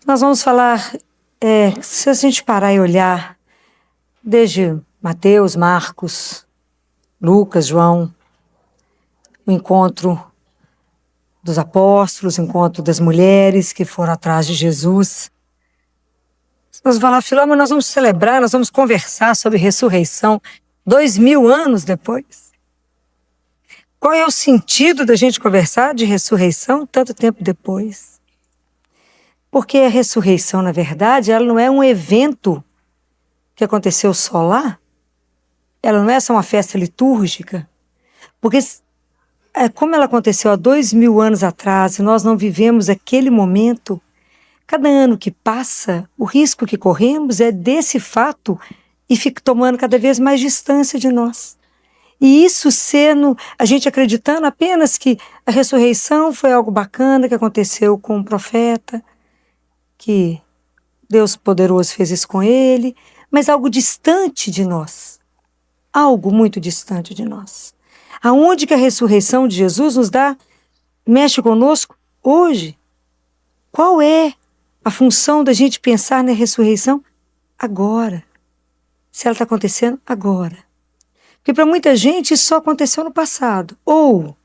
Nós vamos falar, se a gente parar e olhar, desde Mateus, Marcos, Lucas, João, o encontro dos apóstolos, o encontro das mulheres que foram atrás de Jesus. Nós vamos falar, Filomena, nós vamos celebrar, nós vamos conversar sobre ressurreição 2000 anos depois. Qual é o sentido da gente conversar de ressurreição tanto tempo depois? Porque a ressurreição, na verdade, ela não é um evento que aconteceu só lá. Ela não é só uma festa litúrgica. Porque como ela aconteceu há 2000 anos atrás e nós não vivemos aquele momento, cada ano que passa, o risco que corremos é desse fato e fica tomando cada vez mais distância de nós. E isso sendo, a gente acreditando apenas que a ressurreição foi algo bacana que aconteceu com um profeta, que Deus poderoso fez isso com ele, mas algo distante de nós. Algo muito distante de nós. Aonde que a ressurreição de Jesus nos dá, mexe conosco hoje? Qual é a função da gente pensar na ressurreição agora? Se ela está acontecendo agora. Porque para muita gente isso só aconteceu no passado. Ou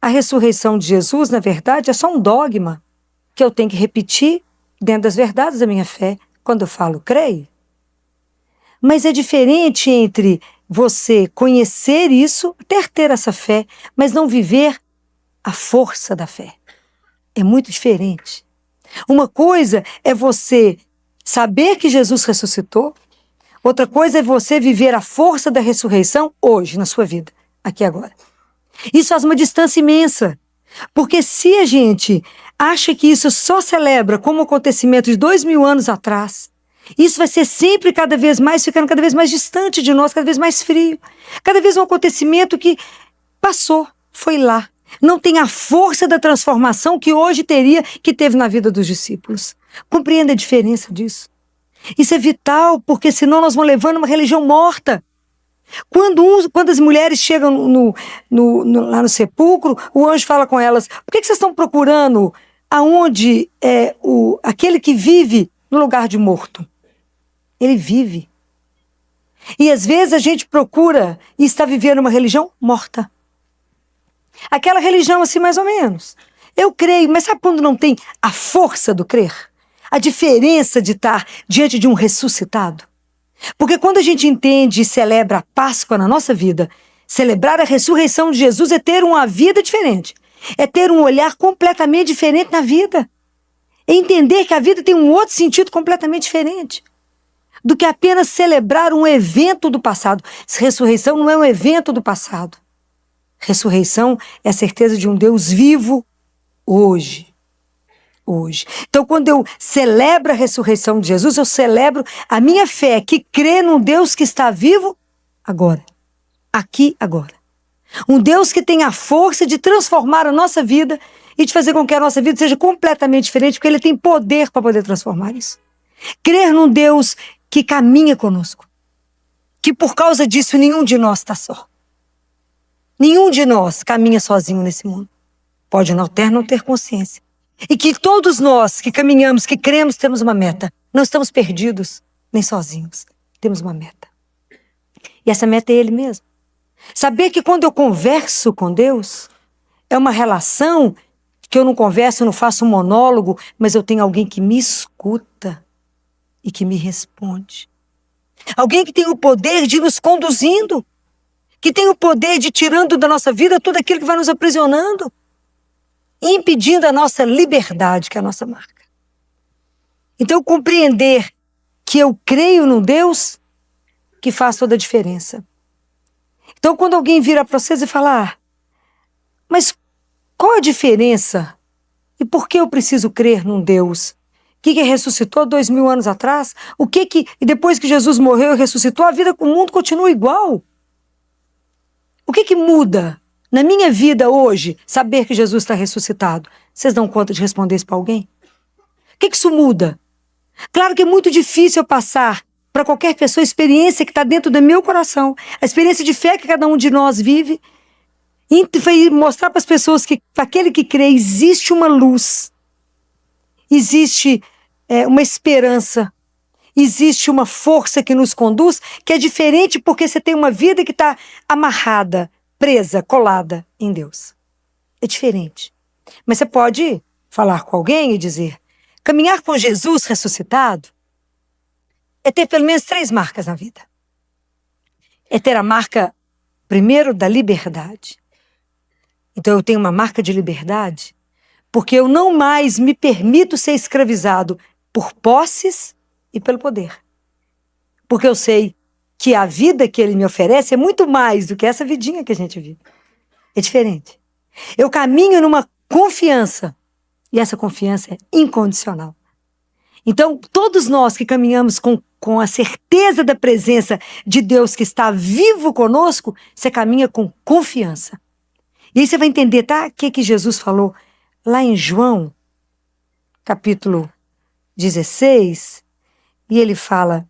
a ressurreição de Jesus, na verdade, é só um dogma que eu tenho que repetir dentro das verdades da minha fé. Quando eu falo, creio. Mas é diferente entre você conhecer isso, até ter essa fé, mas não viver a força da fé. É muito diferente. Uma coisa é você saber que Jesus ressuscitou, outra coisa é você viver a força da ressurreição hoje, na sua vida, aqui agora. Isso faz uma distância imensa, porque se a gente acha que isso só celebra como acontecimento de 2000 anos atrás, isso vai ser sempre cada vez mais, ficando cada vez mais distante de nós, cada vez mais frio. Cada vez um acontecimento que passou, foi lá. Não tem a força da transformação que hoje teria, que teve na vida dos discípulos. Compreenda a diferença disso. Isso é vital, porque senão nós vamos levando uma religião morta. Quando as mulheres chegam lá no sepulcro, o anjo fala com elas, por que vocês estão procurando aonde é aquele que vive no lugar de morto? Ele vive. E às vezes a gente procura e está vivendo uma religião morta. Aquela religião assim mais ou menos. Eu creio, mas sabe quando não tem a força do crer? A diferença de estar diante de um ressuscitado? Porque quando a gente entende e celebra a Páscoa na nossa vida, celebrar a ressurreição de Jesus é ter uma vida diferente. É ter um olhar completamente diferente na vida. É entender que a vida tem um outro sentido completamente diferente do que apenas celebrar um evento do passado. Ressurreição não é um evento do passado. Ressurreição é a certeza de um Deus vivo hoje. Hoje. Então, quando eu celebro a ressurreição de Jesus, eu celebro a minha fé que crê num Deus que está vivo agora. Aqui, agora. Um Deus que tem a força de transformar a nossa vida e de fazer com que a nossa vida seja completamente diferente, porque Ele tem poder para poder transformar isso. Crer num Deus que caminha conosco. Que por causa disso nenhum de nós está só. Nenhum de nós caminha sozinho nesse mundo. Pode não ter consciência. E que todos nós que caminhamos, que cremos, temos uma meta. Não estamos perdidos, nem sozinhos. Temos uma meta. E essa meta é Ele mesmo. Saber que quando eu converso com Deus, é uma relação que eu não converso, eu não faço um monólogo, mas eu tenho alguém que me escuta e que me responde. Alguém que tem o poder de nos conduzindo, que tem o poder de tirando da nossa vida tudo aquilo que vai nos aprisionando, e impedindo a nossa liberdade, que é a nossa marca. Então, compreender que eu creio no Deus que faz toda a diferença. Então, quando alguém vira para vocês e fala, mas qual a diferença? E por que eu preciso crer num Deus que ressuscitou 2000 anos atrás? E depois que Jesus morreu e ressuscitou, a vida, o mundo continua igual. O que muda na minha vida hoje, saber que Jesus está ressuscitado? Vocês dão conta de responder isso para alguém? O que isso muda? Claro que é muito difícil eu passar para qualquer pessoa a experiência que está dentro do meu coração, a experiência de fé que cada um de nós vive, e mostrar para as pessoas que para aquele que crê existe uma luz, existe uma esperança. Existe uma força que nos conduz, que é diferente porque você tem uma vida que está amarrada, presa, colada em Deus. É diferente. Mas você pode falar com alguém e dizer, caminhar com Jesus ressuscitado é ter pelo menos 3 marcas na vida. É ter a marca, primeiro, da liberdade. Então eu tenho uma marca de liberdade porque eu não mais me permito ser escravizado por posses e pelo poder. Porque eu sei que a vida que ele me oferece é muito mais do que essa vidinha que a gente vive. É diferente. Eu caminho numa confiança, e essa confiança é incondicional. Então, todos nós que caminhamos com a certeza da presença de Deus que está vivo conosco, você caminha com confiança. E aí você vai entender, tá? O que Jesus falou lá em João, capítulo 16, e ele fala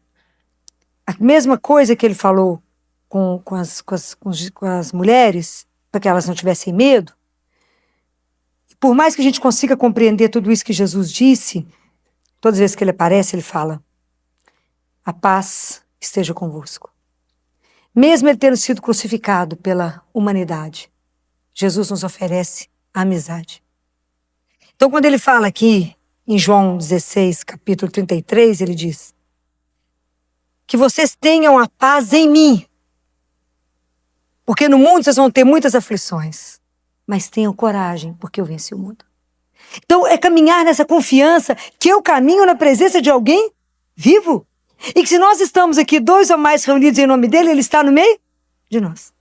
a mesma coisa que ele falou com as mulheres, para que elas não tivessem medo. Por mais que a gente consiga compreender tudo isso que Jesus disse, todas as vezes que ele aparece, ele fala, a paz esteja convosco. Mesmo ele tendo sido crucificado pela humanidade, Jesus nos oferece a amizade. Então, quando ele fala aqui, em João 16, capítulo 33, ele diz, que vocês tenham a paz em mim, porque no mundo vocês vão ter muitas aflições, mas tenham coragem, porque eu venci o mundo. Então, é caminhar nessa confiança que eu caminho na presença de alguém vivo. E que se nós estamos aqui 2 ou mais reunidos em nome dele, ele está no meio de nós.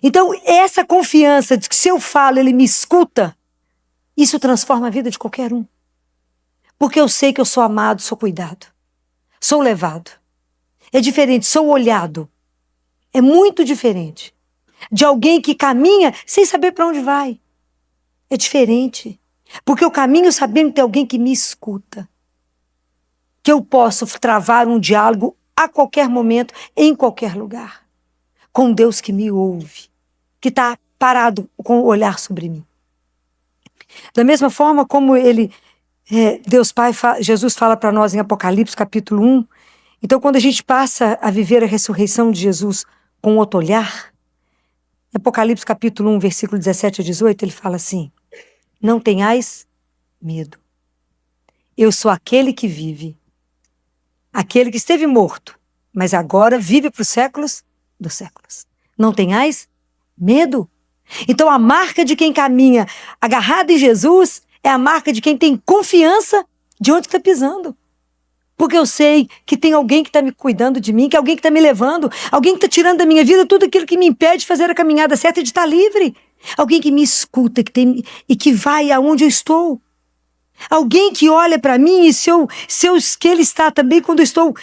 Então, essa confiança de que se eu falo, ele me escuta, isso transforma a vida de qualquer um. Porque eu sei que eu sou amado, sou cuidado, sou levado. É diferente, sou olhado. É muito diferente de alguém que caminha sem saber para onde vai. É diferente. Porque eu caminho sabendo que tem alguém que me escuta. Que eu posso travar um diálogo a qualquer momento, em qualquer lugar. Com Deus que me ouve. Que está parado com o olhar sobre mim. Da mesma forma como Deus Pai, Jesus fala para nós em Apocalipse capítulo 1. Então quando a gente passa a viver a ressurreição de Jesus com outro olhar, em Apocalipse capítulo 1, versículo 17 a 18, ele fala assim, não tenhais medo. Eu sou aquele que vive. Aquele que esteve morto, mas agora vive para os séculos dos séculos. Não tenhais medo. Então a marca de quem caminha agarrado em Jesus é a marca de quem tem confiança de onde está pisando. Porque eu sei que tem alguém que está me cuidando de mim, que é alguém que está me levando, alguém que está tirando da minha vida tudo aquilo que me impede de fazer a caminhada certa e de estar livre. Alguém que me escuta e que vai aonde eu estou. Alguém que olha para mim e que ele está também quando eu estou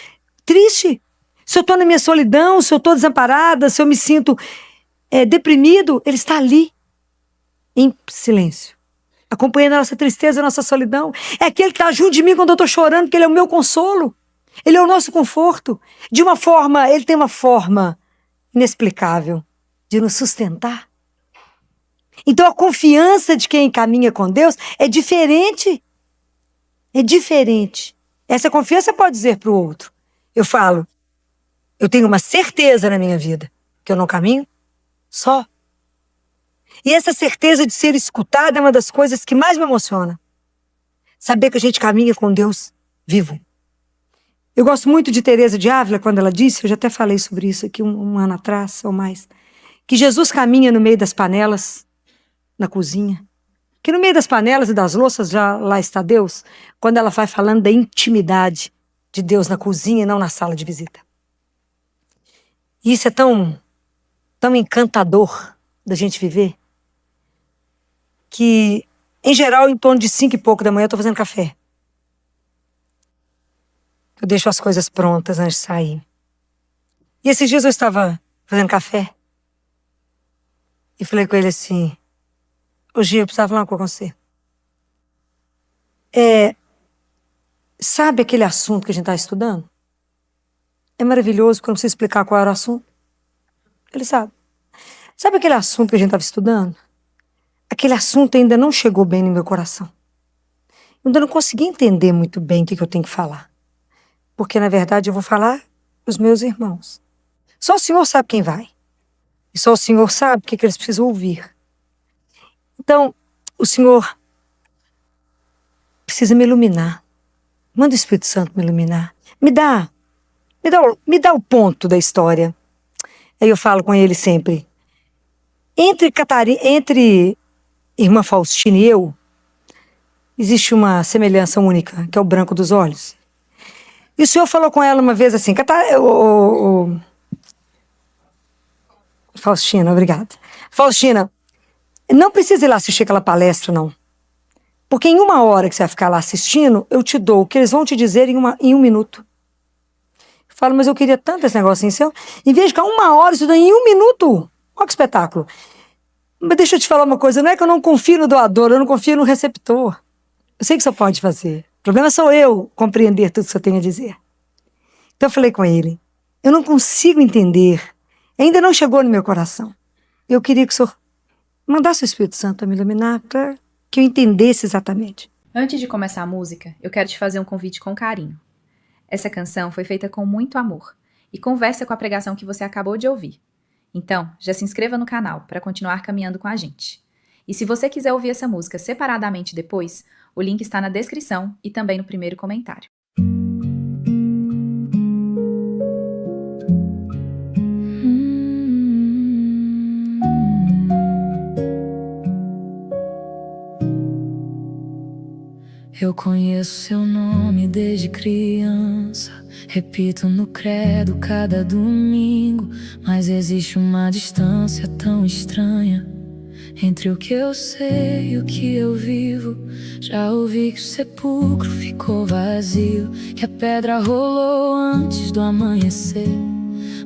triste. Se eu estou na minha solidão, se eu estou desamparada, se eu me sinto deprimido, ele está ali, em silêncio, acompanhando a nossa tristeza, a nossa solidão. É aquele que está junto de mim quando eu estou chorando, porque ele é o meu consolo. Ele é o nosso conforto. Ele tem uma forma inexplicável de nos sustentar. Então a confiança de quem caminha com Deus é diferente. É diferente. Essa confiança pode dizer para o outro. Eu falo, eu tenho uma certeza na minha vida que eu não caminho só. E essa certeza de ser escutada é uma das coisas que mais me emociona. Saber que a gente caminha com Deus vivo. Eu gosto muito de Teresa de Ávila quando ela disse, eu já até falei sobre isso aqui um ano atrás ou mais, que Jesus caminha no meio das panelas, na cozinha. Que no meio das panelas e das louças já lá está Deus, quando ela vai falando da intimidade de Deus na cozinha e não na sala de visita. E isso é tão encantador da gente viver, que em geral em torno de 5 e pouco da manhã eu estou fazendo café. Eu deixo as coisas prontas antes de sair. E esses dias eu estava fazendo café e falei com ele assim, ô Gia, eu precisava falar uma coisa com você. Sabe aquele assunto que a gente está estudando? É maravilhoso porque eu não preciso explicar qual era o assunto. Ele sabe. Sabe aquele assunto que a gente estava estudando? Aquele assunto ainda não chegou bem no meu coração. Ainda não consegui entender muito bem o que eu tenho que falar. Porque, na verdade, eu vou falar os meus irmãos. Só o Senhor sabe quem vai. E só o Senhor sabe o que eles precisam ouvir. Então, o Senhor precisa me iluminar. Manda o Espírito Santo me iluminar. Me dá o ponto da história. Aí eu falo com ele sempre. Entre irmã Faustina e eu, existe uma semelhança única, que é o branco dos olhos. E o Senhor falou com ela uma vez assim, Faustina, obrigada. Faustina, não precisa ir lá assistir aquela palestra, não. Porque em 1 hora que você vai ficar lá assistindo, eu te dou o que eles vão te dizer em 1 minuto. Eu falo, mas eu queria tanto esse negocinho seu. Em vez de ficar 1 hora estudando em 1 minuto. Olha que espetáculo. Mas deixa eu te falar uma coisa, não é que eu não confio no doador, eu não confio no receptor. Eu sei que você pode fazer. O problema sou eu compreender tudo que você tem a dizer. Então eu falei com ele, eu não consigo entender, ainda não chegou no meu coração. Eu queria que o senhor mandasse o Espírito Santo a me iluminar para que eu entendesse exatamente. Antes de começar a música, eu quero te fazer um convite com carinho. Essa canção foi feita com muito amor e conversa com a pregação que você acabou de ouvir. Então, já se inscreva no canal para continuar caminhando com a gente. E se você quiser ouvir essa música separadamente depois, o link está na descrição e também no primeiro comentário. Eu conheço seu nome desde criança, repito no credo cada domingo, mas existe uma distância tão estranha entre o que eu sei e o que eu vivo. Já ouvi que o sepulcro ficou vazio, que a pedra rolou antes do amanhecer,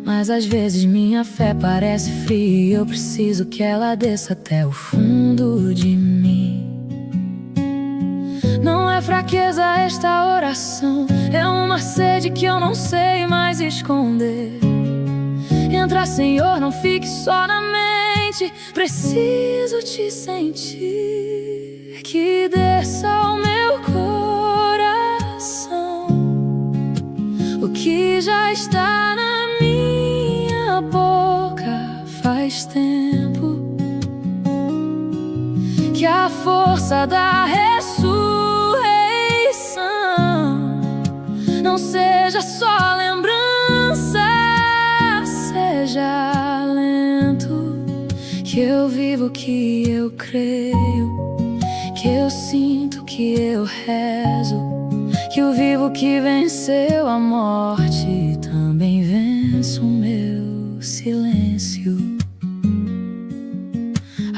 mas às vezes minha fé parece fria e eu preciso que ela desça até o fundo de mim. Não é fraqueza esta oração, é uma sede que eu não sei mais esconder. Entra, Senhor, não fique só na mente, preciso te sentir. Que desça ao meu coração o que já está na minha boca faz tempo. Que a força da ressurreição não seja só lembrança, seja alento. Que eu vivo, que eu creio, que eu sinto, que eu rezo. Que o vivo que venceu a morte também vence o meu silêncio.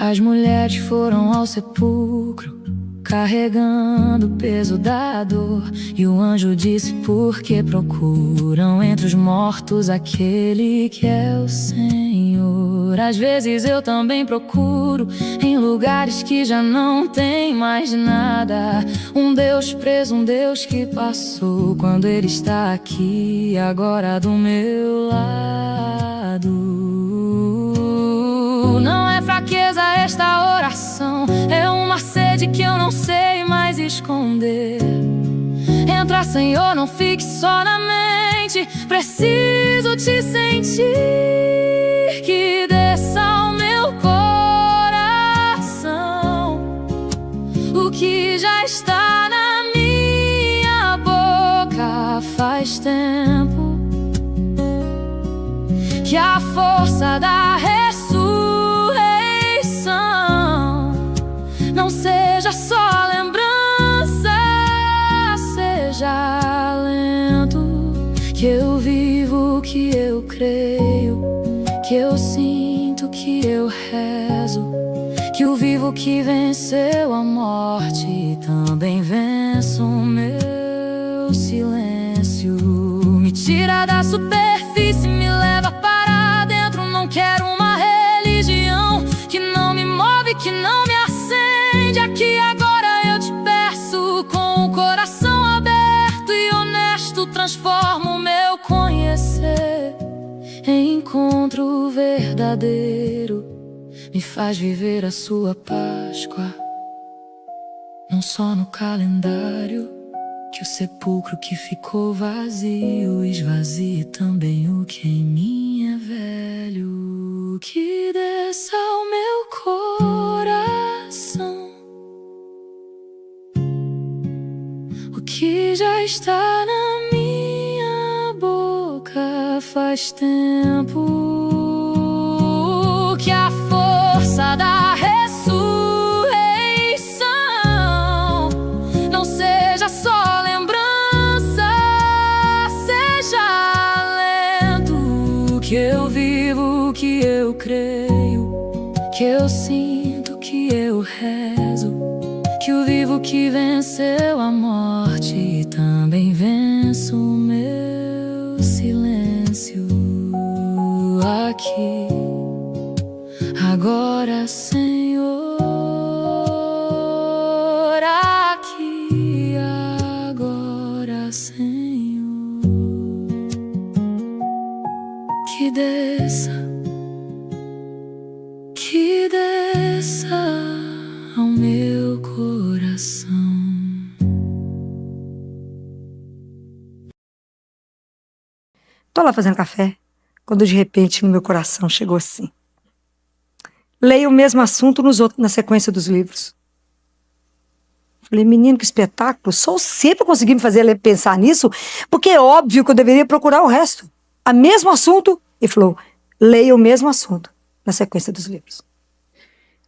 As mulheres foram ao sepulcro, carregando o peso da dor, e o anjo disse: por que procuram entre os mortos aquele que é o Senhor? Às vezes eu também procuro em lugares que já não tem mais nada. Um Deus preso, um Deus que passou, quando Ele está aqui agora do meu lado. Não é fraqueza esta oração, é uma sede que eu não sei mais esconder. Entra, Senhor, não fique só na mente, preciso te sentir. Que desça ao meu coração o que já está na minha boca faz tempo. Que a força da ressurreição não seja só lembrança, seja alento. Que eu vivo, que eu creio, que eu sinto, que eu rezo. Que o vivo que venceu a morte também vence o meu silêncio. Me tira da superfície, me leva para dentro. Não quero uma religião que não me move, que não me acende. Aqui agora eu te peço, com o coração aberto e honesto, transforma o meu conhecer em encontro verdadeiro. Me faz viver a sua Páscoa. Não não só no calendário, que o sepulcro que ficou vazio esvazie também o que em mim é velho, que desça ao meu coração o que já está na minha boca faz tempo, que a força da ressurreição não seja só lembrança, seja alento, que eu vivo, que eu creio, que eu sinto, que eu rezo, que o vivo que venceu a morte também venço o meu silêncio aqui, agora, Senhor, aqui, agora, Senhor, que desça ao meu coração. Tô lá fazendo café, quando de repente no meu coração chegou assim: leia o mesmo assunto na sequência dos livros. Falei, menino, que espetáculo, só você pra conseguir me fazer pensar nisso, porque é óbvio que eu deveria procurar o resto. O mesmo assunto, e falou, leia o mesmo assunto na sequência dos livros.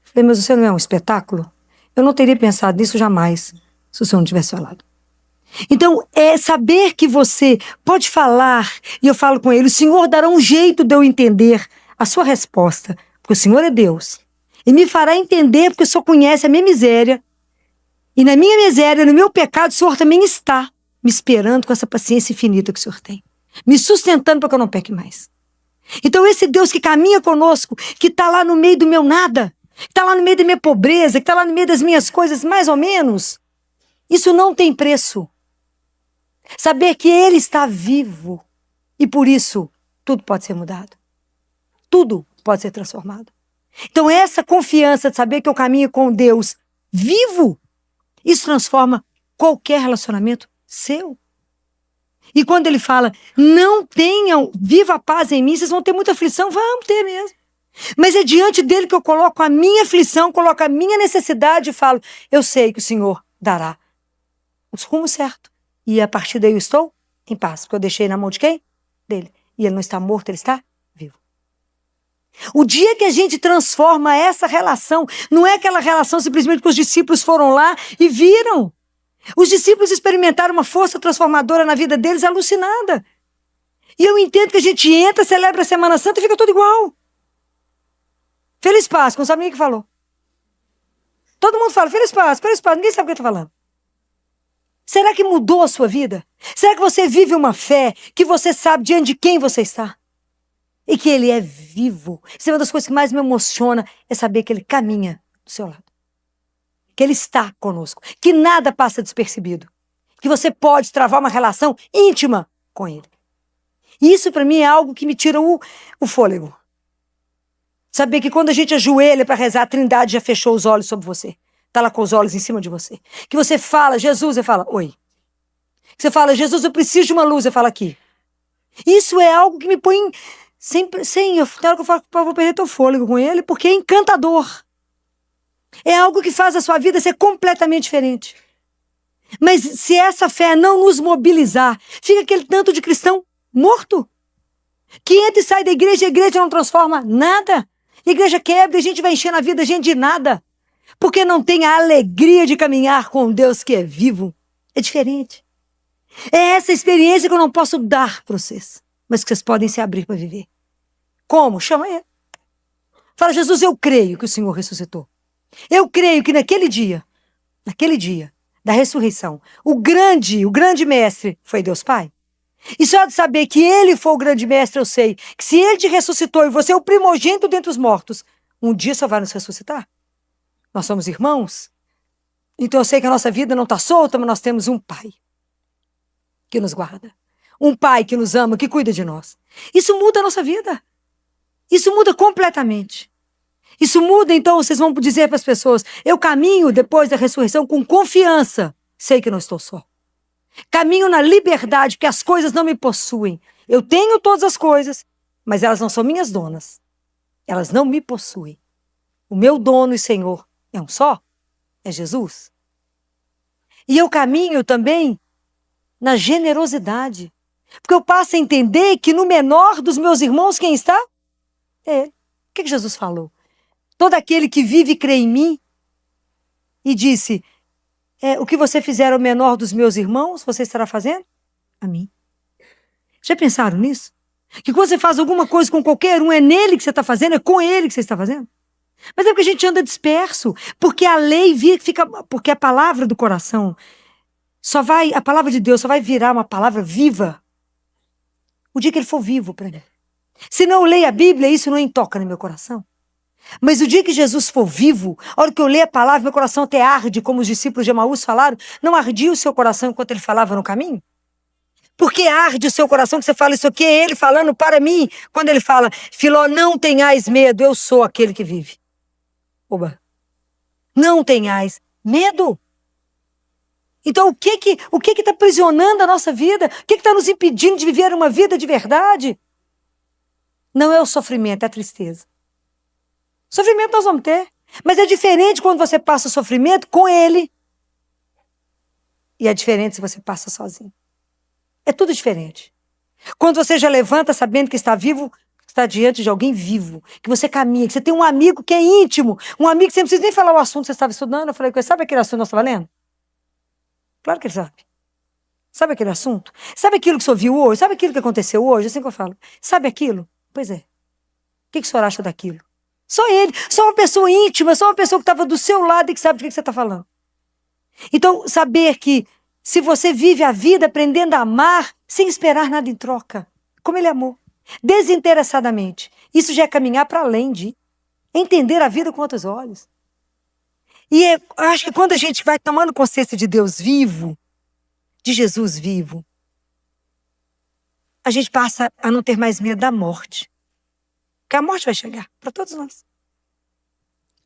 Falei, mas você não é um espetáculo? Eu não teria pensado nisso jamais, se o senhor não tivesse falado. Então, é saber que você pode falar, e eu falo com ele, o Senhor dará um jeito de eu entender a sua resposta, porque o Senhor é Deus, e me fará entender, porque o Senhor conhece a minha miséria, e na minha miséria, no meu pecado, o Senhor também está me esperando com essa paciência infinita que o Senhor tem, me sustentando para que eu não peque mais. Então, esse Deus que caminha conosco, que está lá no meio do meu nada, que está lá no meio da minha pobreza, que está lá no meio das minhas coisas, mais ou menos, isso não tem preço. Saber que Ele está vivo e por isso tudo pode ser mudado. Tudo pode ser transformado. Então essa confiança de saber que eu caminho com Deus vivo, isso transforma qualquer relacionamento seu. E quando Ele fala, não tenham, viva a paz em mim, vocês vão ter muita aflição, vamos ter mesmo. Mas é diante dele que eu coloco a minha aflição, coloco a minha necessidade e falo, eu sei que o Senhor dará o rumo certo. E a partir daí eu estou em paz, porque eu deixei na mão de quem? Dele. E ele não está morto, ele está vivo. O dia que a gente transforma essa relação, não é aquela relação simplesmente que os discípulos foram lá e viram. Os discípulos experimentaram uma força transformadora na vida deles alucinada. E eu entendo que a gente entra, celebra a Semana Santa e fica tudo igual. Feliz Páscoa, não sabe ninguém que falou. Todo mundo fala, Feliz Páscoa, ninguém sabe o que está falando. Será que mudou a sua vida? Será que você vive uma fé que você sabe diante de quem você está? E que Ele é vivo. Isso é uma das coisas que mais me emociona, é saber que Ele caminha do seu lado. Que Ele está conosco. Que nada passa despercebido. Que você pode travar uma relação íntima com Ele. E isso para mim é algo que me tira o fôlego. Saber que quando a gente ajoelha para rezar, a Trindade já fechou os olhos sobre você. Está lá com os olhos em cima de você. Que você fala, Jesus, você fala, oi. Que você fala, Jesus, eu preciso de uma luz, você fala aqui. Isso é algo que me põe sempre, eu falo que eu vou perder teu fôlego com ele, porque é encantador. É algo que faz a sua vida ser completamente diferente. Mas se essa fé não nos mobilizar, fica aquele tanto de cristão morto. Que entra e sai da igreja, e a igreja não transforma nada. A igreja quebra e a gente vai enchendo a vida, gente, de nada. Porque não tem a alegria de caminhar com Deus que é vivo. É diferente. É essa experiência que eu não posso dar para vocês, mas que vocês podem se abrir para viver. Como? Chama Ele. Fala, Jesus, eu creio que o Senhor ressuscitou. Eu creio que naquele dia da ressurreição, o grande mestre foi Deus Pai. E só de saber que Ele foi o grande mestre, eu sei que se Ele te ressuscitou e você é o primogênito dentre os mortos, um dia só vai nos ressuscitar. Nós somos irmãos. Então eu sei que a nossa vida não está solta, mas nós temos um Pai que nos guarda. Um Pai que nos ama, que cuida de nós. Isso muda a nossa vida. Isso muda completamente. Isso muda, então, vocês vão dizer para as pessoas, eu caminho depois da ressurreição com confiança, sei que não estou só. Caminho na liberdade, porque as coisas não me possuem. Eu tenho todas as coisas, mas elas não são minhas donas. Elas não me possuem. O meu dono e Senhor é um só, é Jesus. E eu caminho também na generosidade, porque eu passo a entender que no menor dos meus irmãos, quem está? É Ele. O que Jesus falou? Todo aquele que vive e crê em mim, e disse, o que você fizer ao menor dos meus irmãos, você estará fazendo? A mim. Já pensaram nisso? Que quando você faz alguma coisa com qualquer um, é nele que você está fazendo, é com ele que você está fazendo? Mas é porque a gente anda disperso, porque a lei fica, porque a palavra do coração a palavra de Deus só vai virar uma palavra viva o dia que ele for vivo para mim. Se não eu leio a Bíblia, isso não toca no meu coração. Mas o dia que Jesus for vivo, a hora que eu ler a palavra, meu coração até arde, como os discípulos de Emaús falaram, não ardia o seu coração enquanto ele falava no caminho? Porque arde o seu coração que você fala, isso aqui é ele falando para mim, quando ele fala, Filó, não tenhais medo, eu sou aquele que vive. Oba. Não tenhais medo. Então o que está aprisionando a nossa vida? O que está nos impedindo de viver uma vida de verdade? Não é o sofrimento, é a tristeza. Sofrimento nós vamos ter. Mas é diferente quando você passa o sofrimento com ele. E é diferente se você passa sozinho. É tudo diferente. Quando você já levanta sabendo que está vivo, está diante de alguém vivo, que você caminha, que você tem um amigo que é íntimo, um amigo que você não precisa nem falar o assunto que você estava estudando. Eu falei, sabe aquele assunto que nós estávamos lendo? Claro que ele sabe. Sabe aquele assunto? Sabe aquilo que o senhor viu hoje? Sabe aquilo que aconteceu hoje? Assim que eu falo. Sabe aquilo? Pois é. O que o senhor acha daquilo? Só ele. Só uma pessoa íntima, só uma pessoa que estava do seu lado e que sabe do que você está falando. Então, saber que se você vive a vida aprendendo a amar sem esperar nada em troca, como ele amou, desinteressadamente, isso já é caminhar para além de entender a vida com outros olhos. E eu acho que quando a gente vai tomando consciência de Deus vivo, de Jesus vivo, a gente passa a não ter mais medo da morte. Porque a morte vai chegar para todos nós.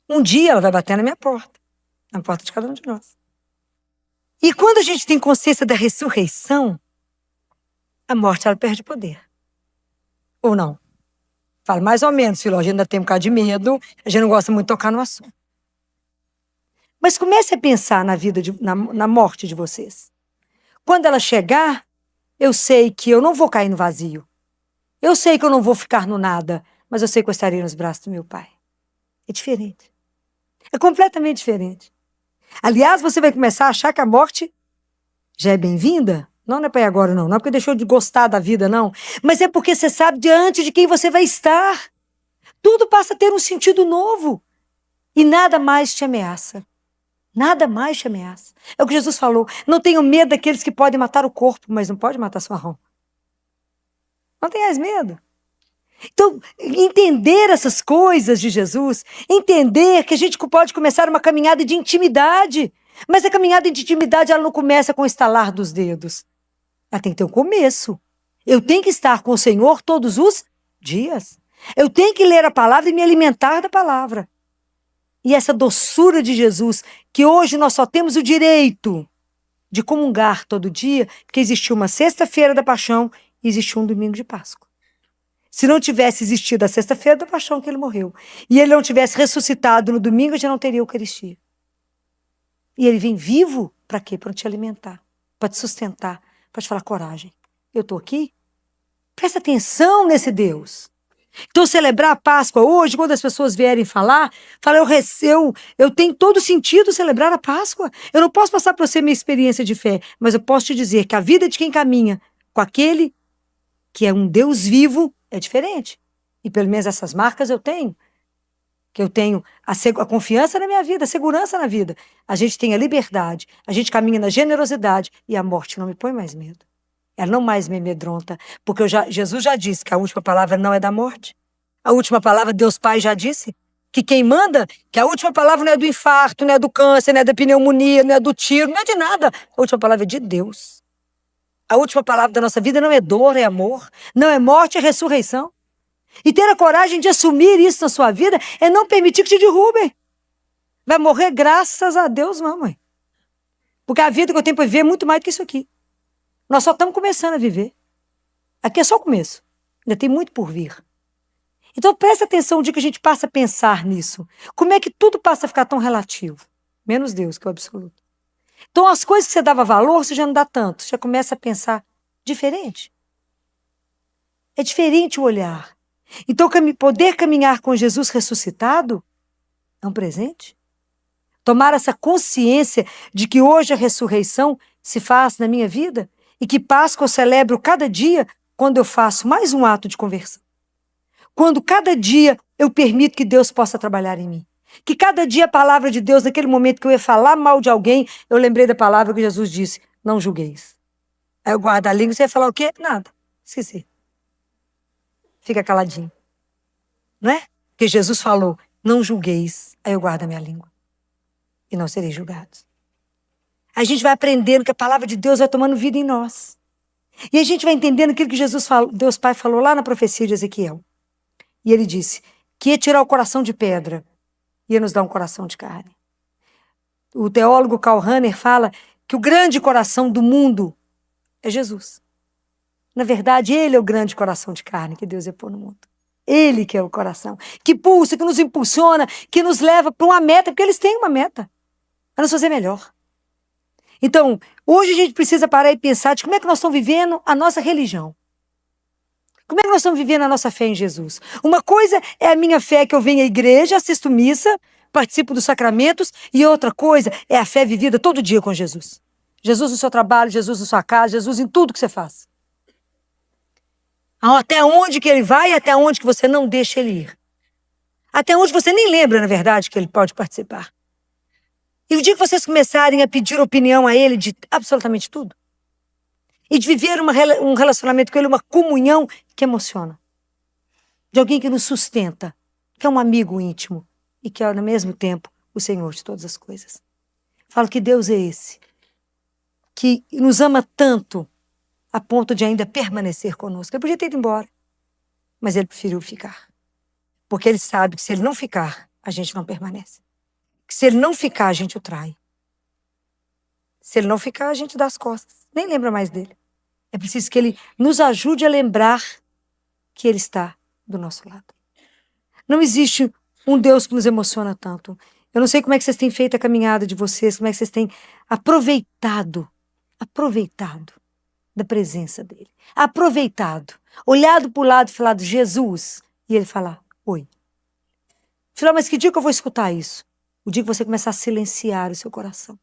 Um dia ela vai bater na minha porta, na porta de cada um de nós. E quando a gente tem consciência da ressurreição, a morte ela perde poder. Ou não? Fala mais ou menos, Filó, a gente ainda tem um bocado de medo, a gente não gosta muito de tocar no assunto. Mas comece a pensar na morte de vocês. Quando ela chegar, eu sei que eu não vou cair no vazio. Eu sei que eu não vou ficar no nada, mas eu sei que eu estarei nos braços do meu Pai. É diferente. É completamente diferente. Aliás, você vai começar a achar que a morte já é bem-vinda. Não é para ir agora, não. Não é porque deixou de gostar da vida, não. Mas é porque você sabe diante de quem você vai estar. Tudo passa a ter um sentido novo. E nada mais te ameaça. Nada mais te ameaça. É o que Jesus falou. Não tenham medo daqueles que podem matar o corpo, mas não pode matar sua alma. Não tenhas medo. Então, entender essas coisas de Jesus, entender que a gente pode começar uma caminhada de intimidade, mas a caminhada de intimidade ela não começa com o estalar dos dedos. Ela tem que ter um começo. Eu tenho que estar com o Senhor todos os dias. Eu tenho que ler a palavra e me alimentar da palavra. E essa doçura de Jesus, que hoje nós só temos o direito de comungar todo dia, porque existiu uma sexta-feira da paixão e existiu um domingo de Páscoa. Se não tivesse existido a sexta-feira da paixão que ele morreu, e ele não tivesse ressuscitado no domingo, já não teria Eucaristia. E ele vem vivo para quê? Para te alimentar, para te sustentar, para te falar coragem. Eu estou aqui? Presta atenção nesse Deus. Então, celebrar a Páscoa hoje, quando as pessoas vierem falar, eu tenho todo sentido celebrar a Páscoa. Eu não posso passar para você minha experiência de fé, mas eu posso te dizer que a vida de quem caminha com aquele que é um Deus vivo é diferente. E pelo menos essas marcas eu tenho. Que eu tenho a confiança na minha vida, a segurança na vida. A gente tem a liberdade, a gente caminha na generosidade e a morte não me põe mais medo. Ela não mais me amedronta, porque Jesus já disse que a última palavra não é da morte. A última palavra, Deus Pai já disse, que quem manda, que a última palavra não é do infarto, não é do câncer, não é da pneumonia, não é do tiro, não é de nada. A última palavra é de Deus. A última palavra da nossa vida não é dor, é amor. Não é morte, é ressurreição. E ter a coragem de assumir isso na sua vida é não permitir que te derrubem. Vai morrer graças a Deus, mamãe. Porque a vida que eu tenho para viver é muito mais do que isso aqui. Nós só estamos começando a viver. Aqui é só o começo. Ainda tem muito por vir. Então presta atenção no dia que a gente passa a pensar nisso. Como é que tudo passa a ficar tão relativo? Menos Deus, que é o absoluto. Então as coisas que você dava valor, você já não dá tanto. Você já começa a pensar diferente. É diferente o olhar. Então poder caminhar com Jesus ressuscitado é um presente. Tomar essa consciência de que hoje a ressurreição se faz na minha vida e que Páscoa eu celebro cada dia quando eu faço mais um ato de conversão. Quando cada dia eu permito que Deus possa trabalhar em mim. Que cada dia a palavra de Deus, naquele momento que eu ia falar mal de alguém, eu lembrei da palavra que Jesus disse, não julgueis. Aí eu guardo a língua, você ia falar o quê? Nada. Esqueci. Fica caladinho. Não é? Porque Jesus falou, não julgueis. Aí eu guardo a minha língua. E não sereis julgados. A gente vai aprendendo que a palavra de Deus vai tomando vida em nós. E a gente vai entendendo aquilo que Jesus falou, Deus Pai falou lá na profecia de Ezequiel. E ele disse que ia tirar o coração de pedra, ia nos dar um coração de carne. O teólogo Karl Rahner fala que o grande coração do mundo é Jesus. Na verdade, ele é o grande coração de carne que Deus ia pôr no mundo. Ele que é o coração, que pulsa, que nos impulsiona, que nos leva para uma meta, porque eles têm uma meta, para nos fazer melhor. Então, hoje a gente precisa parar e pensar de como é que nós estamos vivendo a nossa religião. Como é que nós estamos vivendo a nossa fé em Jesus? Uma coisa é a minha fé que eu venho à igreja, assisto missa, participo dos sacramentos, e outra coisa é a fé vivida todo dia com Jesus. Jesus no seu trabalho, Jesus na sua casa, Jesus em tudo que você faz. Até onde que ele vai e até onde que você não deixa ele ir. Até onde você nem lembra, na verdade, que ele pode participar. E o dia que vocês começarem a pedir opinião a ele de absolutamente tudo, e de viver um relacionamento com ele, uma comunhão que emociona, de alguém que nos sustenta, que é um amigo íntimo e que é, ao mesmo tempo, o Senhor de todas as coisas. Falo que Deus é esse, que nos ama tanto a ponto de ainda permanecer conosco. Ele podia ter ido embora, mas ele preferiu ficar. Porque ele sabe que se ele não ficar, a gente não permanece. Que se ele não ficar, a gente o trai. Se ele não ficar, a gente dá as costas. Nem lembra mais dele. É preciso que ele nos ajude a lembrar que ele está do nosso lado. Não existe um Deus que nos emociona tanto. Eu não sei como é que vocês têm feito a caminhada de vocês, como é que vocês têm aproveitado da presença dele. Aproveitado. Olhado para o lado e falado, Jesus. E ele falar, oi. Falar, mas que dia que eu vou escutar isso? O dia que você começar a silenciar o seu coração.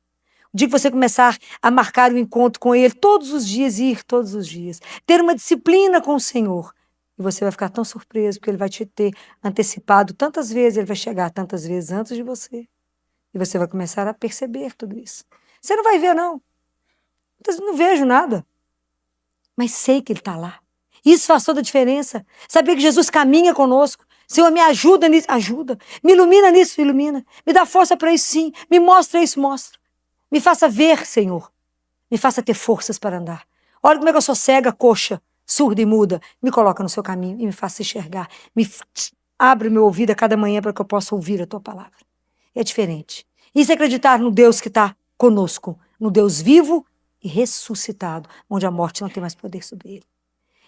O dia que você começar a marcar o encontro com ele todos os dias e ir todos os dias. Ter uma disciplina com o Senhor. E você vai ficar tão surpreso, porque ele vai te ter antecipado tantas vezes, ele vai chegar tantas vezes antes de você. E você vai começar a perceber tudo isso. Você não vai ver, não. Não vejo nada. Mas sei que ele está lá. Isso faz toda a diferença. Saber que Jesus caminha conosco. Senhor, me ajuda nisso, ajuda. Me ilumina nisso, ilumina. Me dá força para isso, sim. Me mostra isso, mostra. Me faça ver, Senhor. Me faça ter forças para andar. Olha como é que eu sou cega, coxa, surda e muda. Me coloca no seu caminho e me faça enxergar. Abre o meu ouvido a cada manhã para que eu possa ouvir a tua palavra. É diferente. Isso é acreditar no Deus que está conosco. No Deus vivo e ressuscitado, onde a morte não tem mais poder sobre ele.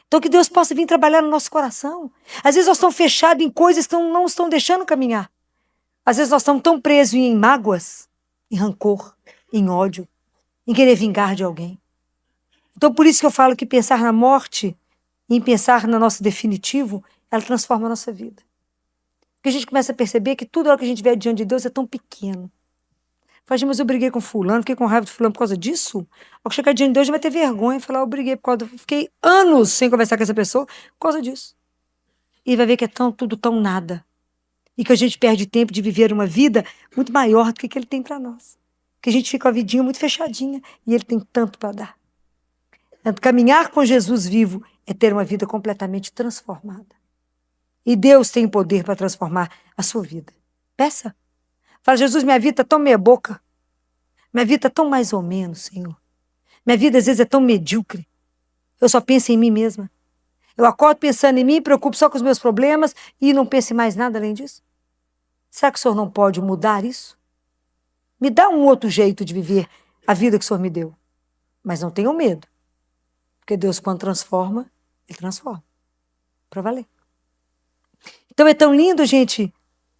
Então que Deus possa vir trabalhar no nosso coração. Às vezes nós estamos fechados em coisas que não estão deixando caminhar. Às vezes nós estamos tão presos em mágoas, em rancor, em ódio, em querer vingar de alguém. Então por isso que eu falo que pensar na morte, em pensar no nosso definitivo, ela transforma a nossa vida. Porque a gente começa a perceber que tudo que a gente vê diante de Deus é tão pequeno. Fala, mas eu briguei com fulano, fiquei com raiva de fulano por causa disso? Ao chegar diante de Deus, já vai ter vergonha e falar, eu briguei por causa fiquei anos sem conversar com essa pessoa por causa disso. E vai ver que é tudo tão nada. E que a gente perde tempo de viver uma vida muito maior do que ele tem para nós. Que a gente fica com a vidinha muito fechadinha e ele tem tanto para dar. Caminhar com Jesus vivo é ter uma vida completamente transformada. E Deus tem poder para transformar a sua vida. Peça. Fala, Jesus, minha vida está tão meia boca. Minha vida está tão mais ou menos, Senhor. Minha vida às vezes é tão medíocre. Eu só penso em mim mesma. Eu acordo pensando em mim, preocupo só com os meus problemas e não penso em mais nada além disso? Será que o Senhor não pode mudar isso? Me dá um outro jeito de viver a vida que o Senhor me deu. Mas não tenham medo. Porque Deus, quando transforma, Ele transforma. Para valer. Então é tão lindo, gente,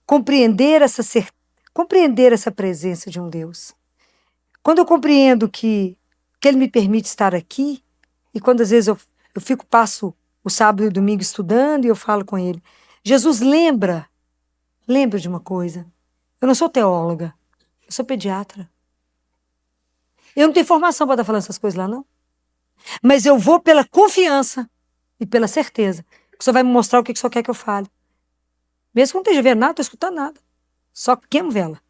compreender essa presença de um Deus. Quando eu compreendo que Ele me permite estar aqui, e quando às vezes eu passo o sábado e o domingo estudando e eu falo com Ele, Jesus, lembra de uma coisa, eu não sou teóloga, eu sou pediatra. Eu não tenho formação para estar falando essas coisas lá, não. Mas eu vou pela confiança e pela certeza que o Senhor vai me mostrar o que o Senhor quer que eu fale. Mesmo que eu não esteja vendo nada, não estou escutando nada. Só queimo vela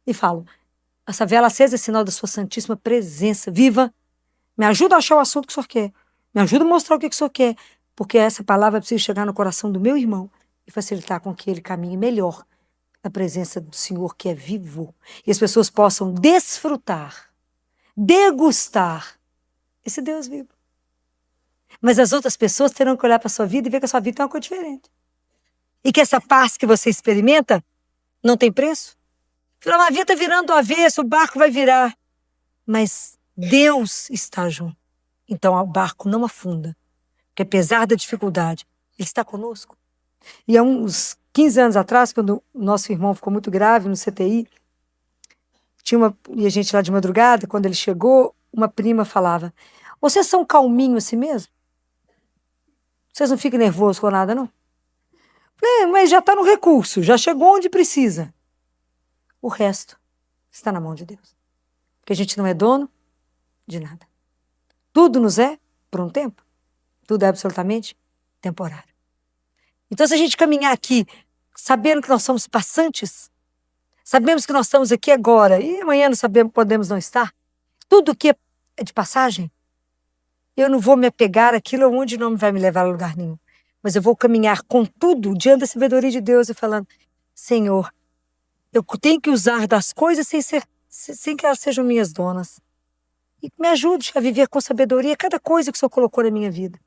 e falo, essa vela acesa é sinal da sua santíssima presença viva. Me ajuda a achar o assunto que o Senhor quer. Me ajuda a mostrar o que o Senhor quer. Porque essa palavra precisa chegar no coração do meu irmão e facilitar com que ele caminhe melhor na presença do Senhor que é vivo. E as pessoas possam desfrutar, degustar esse Deus vivo. Mas as outras pessoas terão que olhar para a sua vida e ver que a sua vida tem uma coisa diferente. E que essa paz que você experimenta não tem preço. A vida está virando do avesso, o barco vai virar. Mas Deus está junto. Então o barco não afunda. Porque apesar da dificuldade, Ele está conosco. E há uns 15 anos atrás, quando o nosso irmão ficou muito grave no CTI, e a gente lá de madrugada, quando ele chegou, uma prima falava, vocês são calminhos assim mesmo? Vocês não ficam nervosos com nada, não? Falei, mas já está no recurso, já chegou onde precisa. O resto está na mão de Deus. Porque a gente não é dono de nada. Tudo nos é por um tempo. Tudo é absolutamente temporário. Então, se a gente caminhar aqui sabendo que nós somos passantes, sabemos que nós estamos aqui agora e amanhã não sabemos, podemos não estar, tudo que é de passagem, eu não vou me apegar àquilo onde não vai me levar a lugar nenhum. Mas eu vou caminhar com tudo diante da sabedoria de Deus e falando, Senhor, eu tenho que usar das coisas sem que elas sejam minhas donas. E me ajude a viver com sabedoria cada coisa que o Senhor colocou na minha vida.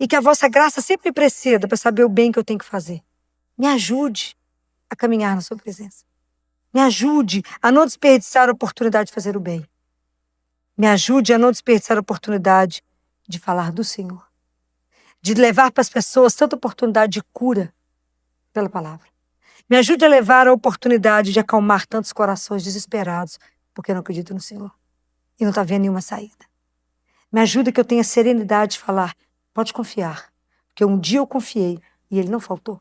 E que a vossa graça sempre me preceda para saber o bem que eu tenho que fazer. Me ajude a caminhar na sua presença. Me ajude a não desperdiçar a oportunidade de fazer o bem. Me ajude a não desperdiçar a oportunidade de falar do Senhor. De levar para as pessoas tanta oportunidade de cura pela palavra. Me ajude a levar a oportunidade de acalmar tantos corações desesperados porque não acreditam no Senhor. E não está vendo nenhuma saída. Me ajuda que eu tenha serenidade de falar, pode confiar, porque um dia eu confiei e Ele não faltou.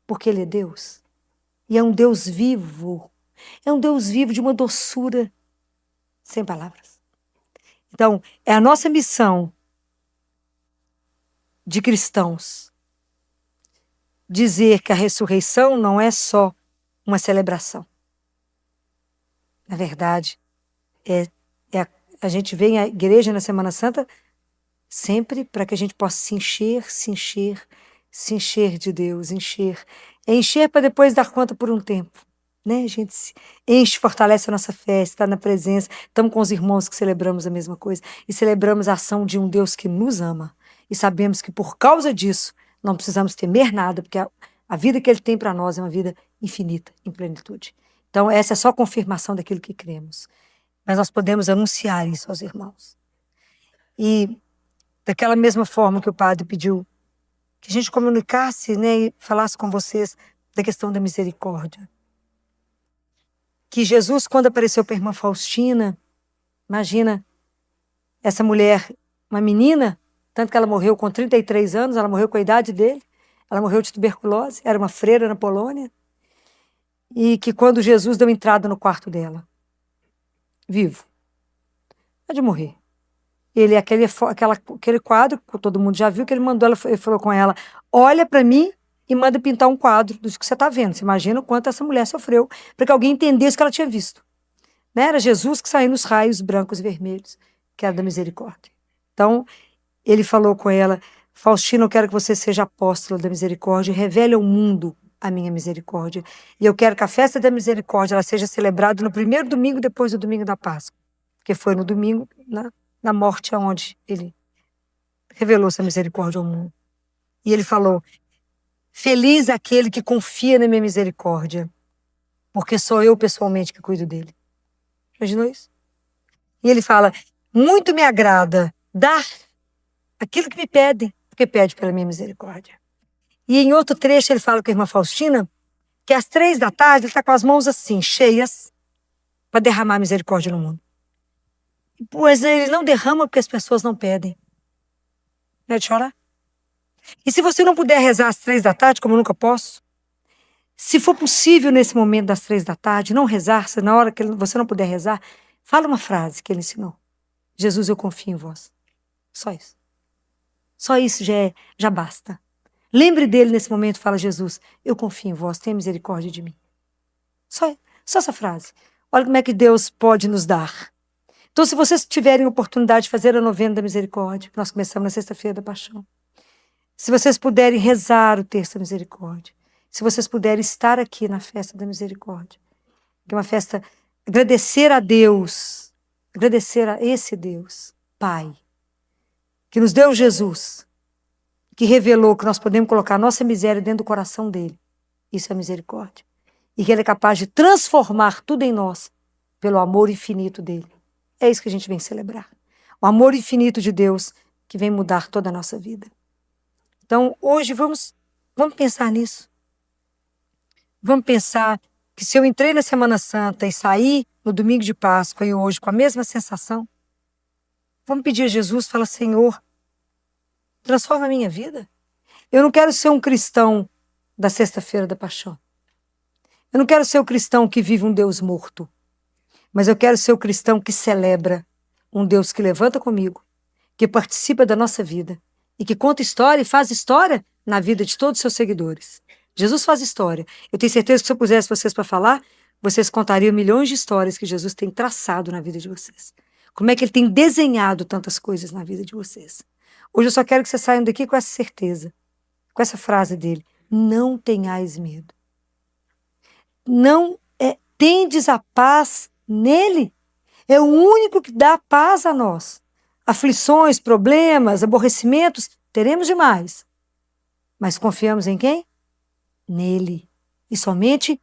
Porque Ele é Deus. E é um Deus vivo. É um Deus vivo de uma doçura sem palavras. Então, é a nossa missão de cristãos dizer que a ressurreição não é só uma celebração. Na verdade, a gente vem à igreja na Semana Santa sempre para que a gente possa se encher de Deus, encher para depois dar conta por um tempo, né? A gente se enche, fortalece a nossa fé, está na presença, estamos com os irmãos que celebramos a mesma coisa e celebramos a ação de um Deus que nos ama e sabemos que por causa disso não precisamos temer nada, porque a vida que Ele tem para nós é uma vida infinita, em plenitude. Então essa é só a confirmação daquilo que cremos. Mas nós podemos anunciar isso aos irmãos. E daquela mesma forma que o padre pediu que a gente comunicasse, né, e falasse com vocês da questão da misericórdia. Que Jesus, quando apareceu para a irmã Faustina, imagina, essa mulher, uma menina, tanto que ela morreu com 33 anos, ela morreu com a idade dele, ela morreu de tuberculose, era uma freira na Polônia, e que quando Jesus deu entrada no quarto dela, vivo, pode morrer. Ele, aquele quadro, que todo mundo já viu, que ele mandou, ele falou com ela, olha para mim e manda pintar um quadro do que você está vendo. Você imagina o quanto essa mulher sofreu para que alguém entendesse o que ela tinha visto. Né? Era Jesus que saiu nos raios brancos e vermelhos, que era da misericórdia. Então, ele falou com ela, Faustina, eu quero que você seja apóstola da misericórdia e revele ao mundo a minha misericórdia. E eu quero que a festa da misericórdia ela seja celebrada no primeiro domingo depois do domingo da Páscoa. Porque foi no domingo, na morte, onde ele revelou essa misericórdia ao mundo. E ele falou: feliz aquele que confia na minha misericórdia, porque sou eu pessoalmente que cuido dele. Imaginou isso? E ele fala: muito me agrada dar aquilo que me pedem, porque pede pela minha misericórdia. E em outro trecho ele fala com a irmã Faustina que às 3 da tarde ele está com as mãos assim, cheias, para derramar misericórdia no mundo. Pois ele não derrama porque as pessoas não pedem. Não é de chorar? E se você não puder rezar às 3 da tarde, como eu nunca posso, se for possível nesse momento das 3 da tarde, não rezar, se na hora que você não puder rezar, fala uma frase que ele ensinou: Jesus, eu confio em vós. Só isso. Só isso já basta. Lembre dele nesse momento, fala: Jesus, eu confio em vós, tenha misericórdia de mim. Só essa frase. Olha como é que Deus pode nos dar. Então, se vocês tiverem oportunidade de fazer a novena da misericórdia, nós começamos na sexta-feira da Paixão. Se vocês puderem rezar o terço da misericórdia, se vocês puderem estar aqui na festa da misericórdia, que é uma festa, agradecer a Deus, agradecer a esse Deus, Pai, que nos deu Jesus, que revelou que nós podemos colocar a nossa miséria dentro do coração dele. Isso é misericórdia. E que ele é capaz de transformar tudo em nós pelo amor infinito dele. É isso que a gente vem celebrar. O amor infinito de Deus que vem mudar toda a nossa vida. Então, hoje vamos pensar nisso. Vamos pensar que se eu entrei na Semana Santa e saí no domingo de Páscoa e hoje com a mesma sensação, vamos pedir a Jesus, fala: Senhor, transforma a minha vida. Eu não quero ser um cristão da sexta-feira da Paixão. Eu não quero ser o cristão que vive um Deus morto. Mas eu quero ser o cristão que celebra um Deus que levanta comigo, que participa da nossa vida e que conta história e faz história na vida de todos os seus seguidores. Jesus faz história. Eu tenho certeza que se eu pusesse vocês para falar, vocês contariam milhões de histórias que Jesus tem traçado na vida de vocês. Como é que ele tem desenhado tantas coisas na vida de vocês. Hoje eu só quero que vocês saiam daqui com essa certeza, com essa frase dele: não tenhais medo. Tendes a paz nele. É o único que dá paz a nós. Aflições, problemas, aborrecimentos, teremos demais. Mas confiamos em quem? Nele. E somente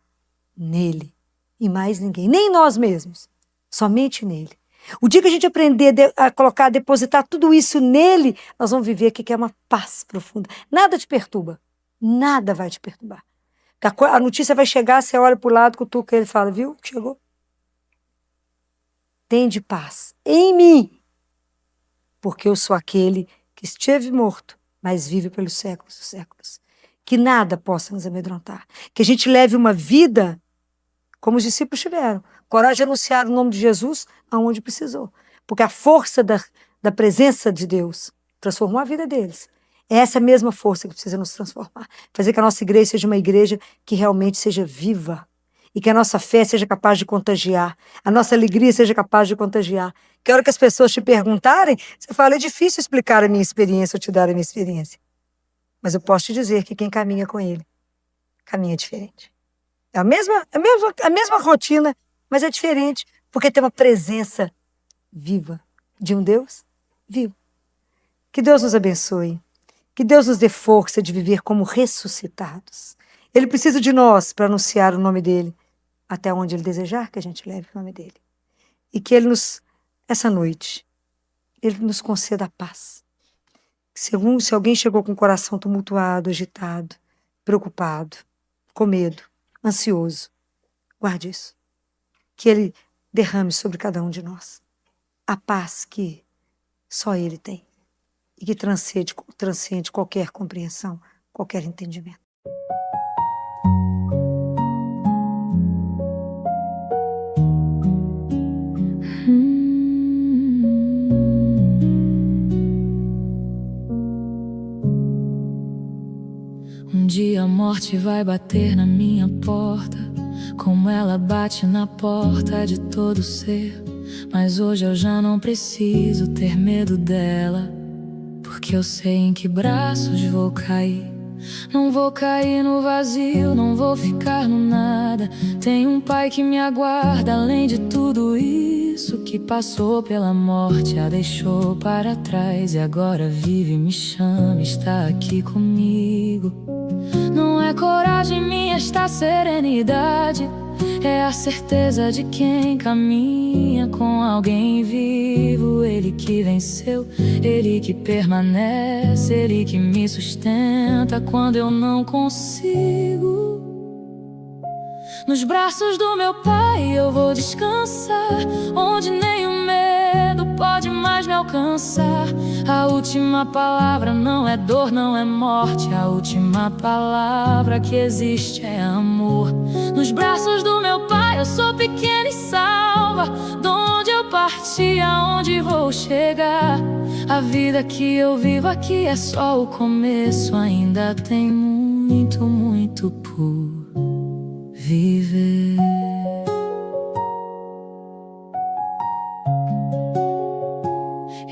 nele. E mais ninguém. Nem nós mesmos. Somente nele. O dia que a gente aprender a depositar tudo isso nele, nós vamos viver aqui que é uma paz profunda. Nada te perturba. Nada vai te perturbar. A notícia vai chegar, você olha para o lado, cutuca ele e fala: viu? Chegou. Tende paz em mim, porque eu sou aquele que esteve morto, mas vive pelos séculos dos séculos. Que nada possa nos amedrontar. Que a gente leve uma vida como os discípulos tiveram. Coragem de anunciar o nome de Jesus aonde precisou. Porque a força da presença de Deus transformou a vida deles. É essa mesma força que precisa nos transformar. Fazer que a nossa igreja seja uma igreja que realmente seja viva. E que a nossa fé seja capaz de contagiar. A nossa alegria seja capaz de contagiar. Que a hora que as pessoas te perguntarem, você fala: é difícil explicar a minha experiência ou te dar a minha experiência. Mas eu posso te dizer que quem caminha com ele, caminha diferente. É a mesma rotina, mas é diferente. Porque tem uma presença viva de um Deus vivo. Que Deus nos abençoe. Que Deus nos dê força de viver como ressuscitados. Ele precisa de nós para anunciar o nome dele até onde ele desejar que a gente leve o nome dele. E que ele essa noite, ele nos conceda a paz. Se alguém chegou com o coração tumultuado, agitado, preocupado, com medo, ansioso, guarde isso. Que ele derrame sobre cada um de nós a paz que só ele tem. E que transcende qualquer compreensão, qualquer entendimento. Um dia a morte vai bater na minha porta, como ela bate na porta de todo ser. Mas hoje eu já não preciso ter medo dela, porque eu sei em que braços vou cair. Não vou cair no vazio, não vou ficar no nada. Tem um pai que me aguarda além de tudo isso. isso, que passou pela morte, a deixou para trás e agora vive, me chama, está aqui comigo. Não é coragem minha esta serenidade, é a certeza de quem caminha com alguém vivo. Ele que venceu, ele que permanece, ele que me sustenta quando eu não consigo. Nos braços do meu Pai eu vou descansar, onde nenhum medo pode mais me alcançar. A última palavra não é dor, não é morte, a última palavra que existe é amor. Nos braços do meu Pai eu sou pequena e salva, de onde eu parti, aonde vou chegar. A vida que eu vivo aqui é só o começo, ainda tem muito, muito por viver.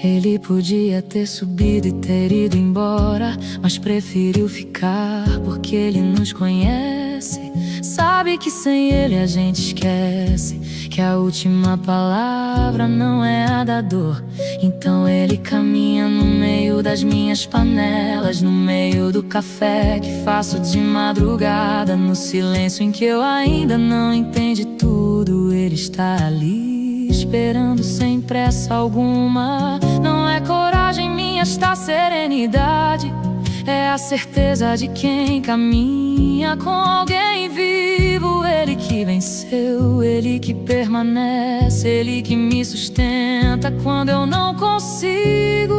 Ele podia ter subido e ter ido embora, mas preferiu ficar porque ele nos conhece. Sabe que sem ele a gente esquece que a última palavra não é a da dor. Então ele caminha no meio das minhas panelas, no meio do café que faço de madrugada, no silêncio em que eu ainda não entendi tudo. Ele está ali esperando sem pressa alguma. Não é coragem minha esta serenidade, é a certeza de quem caminha com alguém vivo. Ele que venceu, ele que permanece, ele que me sustenta quando eu não consigo.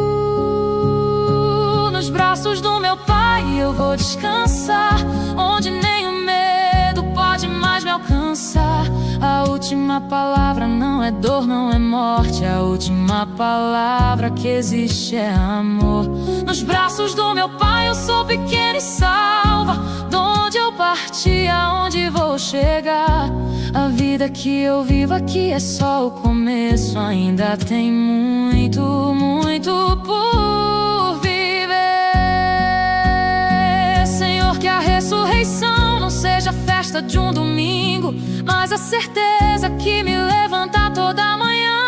Nos braços do meu Pai eu vou descansar, onde nenhum medo pode mais me alcançar. A última palavra não é dor, não é morte, a última palavra que existe é amor. Nos braços do meu Pai eu sou pequena e salva, de onde eu parti, aonde vou chegar. A vida que eu vivo aqui é só o começo, ainda tem muito, muito por viver. Senhor, que a ressurreição não seja festa de um domingo, mas a certeza que me levanta toda manhã.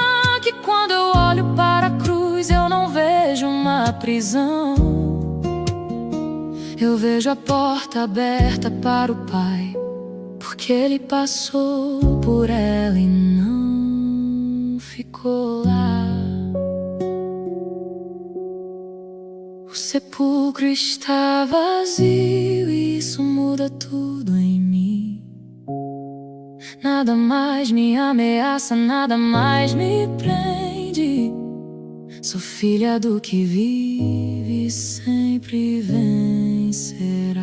Que quando eu olho para a cruz eu não vejo uma prisão, eu vejo a porta aberta para o Pai, porque Ele passou por ela e não ficou lá. O sepulcro está vazio e isso muda tudo em mim. Nada mais me ameaça, nada mais me prende. Sou filha do que vive e sempre vencerá.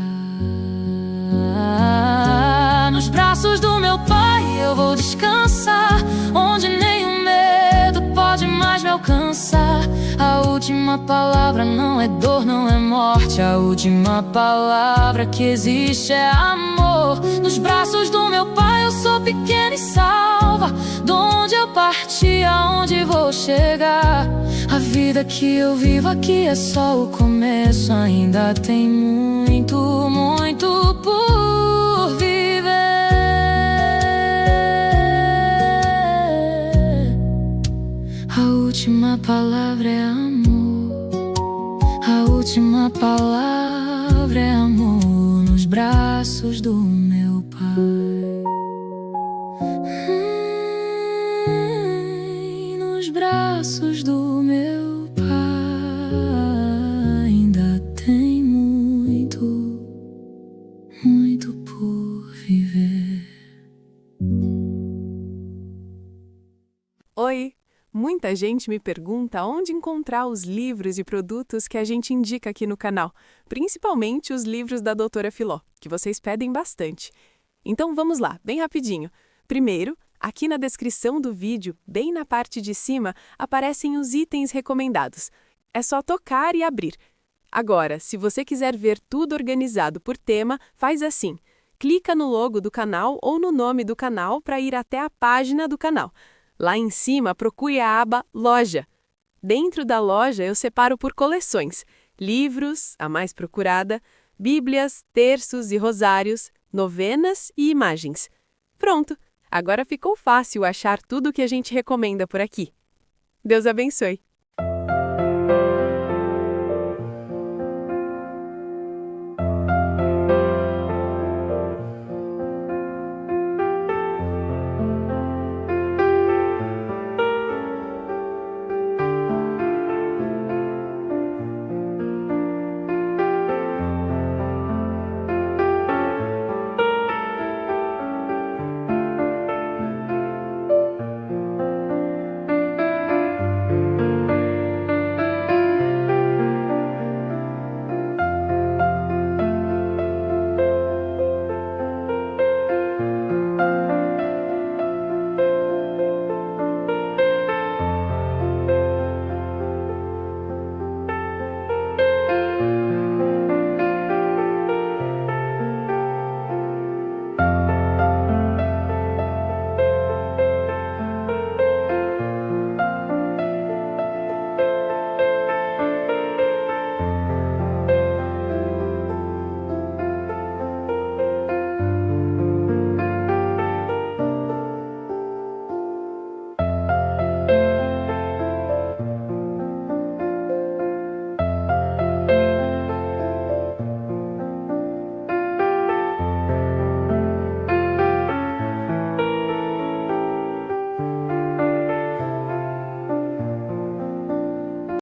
Nos braços do meu Pai eu vou descansar, onde nenhum medo pode mais me alcançar. A última palavra não é dor, não é morte, a última palavra que existe é amor. Nos braços do meu Pai eu sou pequena e salva, de onde eu parti, aonde vou chegar. A vida que eu vivo aqui é só o começo, ainda tem muito, muito por viver. A última palavra é amor, a última palavra é amor. Nos braços do meu Pai, nos braços do meu Pai ainda tem muito, muito por viver. Oi! Muita gente me pergunta onde encontrar os livros e produtos que a gente indica aqui no canal, principalmente os livros da Doutora Filó, que vocês pedem bastante. Então vamos lá, bem rapidinho. Primeiro, aqui na descrição do vídeo, bem na parte de cima, aparecem os itens recomendados. É só tocar e abrir. Agora, se você quiser ver tudo organizado por tema, faz assim. Clica no logo do canal ou no nome do canal para ir até a página do canal. Lá em cima, procure a aba Loja. Dentro da loja, eu separo por coleções. Livros, a mais procurada, bíblias, terços e rosários, novenas e imagens. Pronto! Agora ficou fácil achar tudo o que a gente recomenda por aqui. Deus abençoe!